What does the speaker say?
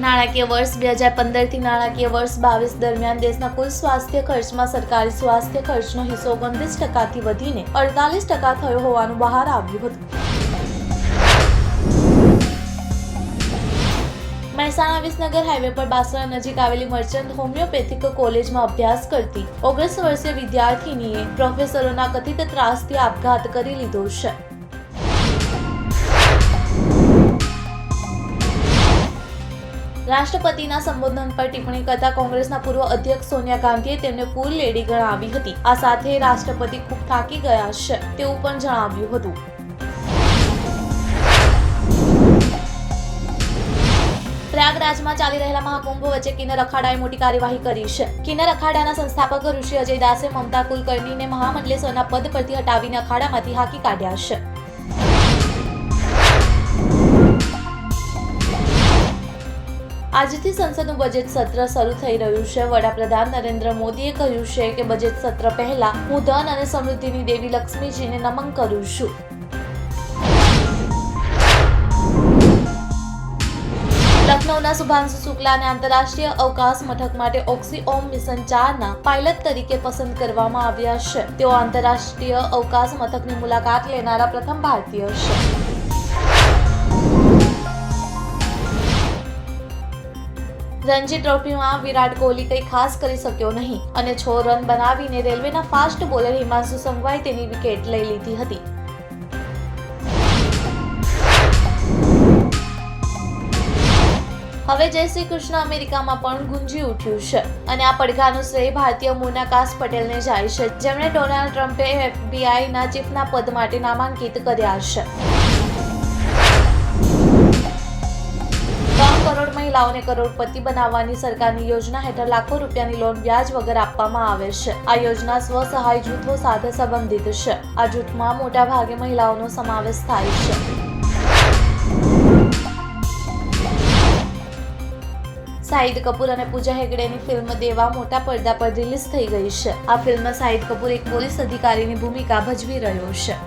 નાણાકીય વર્ષ 2015 થી નાણાકીય વર્ષ 22 દરમિયાન દેશના કુલ સ્વાસ્થ્ય ખર્ચમાં સરકારી સ્વાસ્થ્ય ખર્ચનો હિસ્સો 29% વધીને 48% થયો હોવાનું બહાર આવ્યું હતું. મહેસાણા વિસનગર હાઈવે પર બાસરા નજીક આવેલી મર્ચન્ટ હોમિયોપેથિક કોલેજમાં અભ્યાસ કરતી 19 વર્ષીય વિદ્યાર્થીનીએ પ્રોફેસરોના કથિત ત્રાસથી આપઘાત કરી લીધો છે. રાષ્ટ્રપતિના સંબોધન પર ટિપ્પણી કરતા કોંગ્રેસના પૂર્વ અધ્યક્ષ સોનિયા ગાંધીએ તેમને પૂર લેડી ગણાવી હતી. આ સાથે રાષ્ટ્રપતિ ખૂબ થાકી ગયા છે તેવું પણ જણાવ્યું હતું. પ્રયાગરાજમાં ચાલી રહેલા મહાકુંભ વચ્ચે કિન્નર અખાડાએ મોટી કાર્યવાહી કરી છે. કિન્નર અખાડાના સંસ્થાપક ઋષિ અજય દાસે મમતા કુલકર્ણીને મહામંડલેશ્વરના પદ પરથી હટાવીને અખાડામાંથી હાંકી કાઢ્યા છે. આજથી સંસદનું બજેટ સત્ર શરૂ થઈ રહ્યું છે. વડાપ્રધાન નરેન્દ્ર મોદીએ કહ્યું છે કે બજેટ સત્ર પહેલા હું ધન અને સમૃદ્ધિની દેવી લક્ષ્મીજીને નમન કરું છું. લખનૌના શુભાંશુ શુક્લાને આંતરરાષ્ટ્રીય અવકાશ મથક માટે ઓક્સીઓમ મિશન 4ના પાયલટ તરીકે પસંદ કરવામાં આવ્યા છે. તેઓ આંતરરાષ્ટ્રીય અવકાશ મથકની મુલાકાત લેનારા પ્રથમ ભારતીય છે. રણજી ટ્રોફીમાં વિરાટ કોહલી કંઈ ખાસ કરી શક્યો નહીં અને 6 રન બનાવીને રેલવેના ફાસ્ટ બોલર હિમાંશુ સંઘવાએ તેની વિકેટ લઈ લીધી હતી. હવે જય શ્રી કૃષ્ણ અમેરિકામાં પણ ગુંજી ઉઠ્યું છે અને આ પડઘાનું શ્રેય ભારતીય મૂળના કાશ પટેલને જાય છે, જેમણે ડોનાલ્ડ ટ્રમ્પે એફબીઆઈના ચીફના પદ માટે નામાંકિત કર્યા છે. 3 કરોડ મહિલાઓને કરોડપતિ બનાવવાની સરકારની યોજના હેઠળ લાખો રૂપિયાની લોન વ્યાજ વગર આપવામાં આવે છે. આ યોજના સ્વસહાય જૂથો સાથે સંબંધિત છે. આ જૂથમાં મોટા ભાગે મહિલાઓનો સમાવેશ થાય છે. શાહિદ કપૂર અને પૂજા હેગડેની ફિલ્મ દેવા મોટા પડદા પર રિલીઝ થઈ ગઈ છે. આ ફિલ્મમાં શાહિદ કપૂર એક પોલીસ અધિકારીની ભૂમિકા ભજવી રહ્યો છે.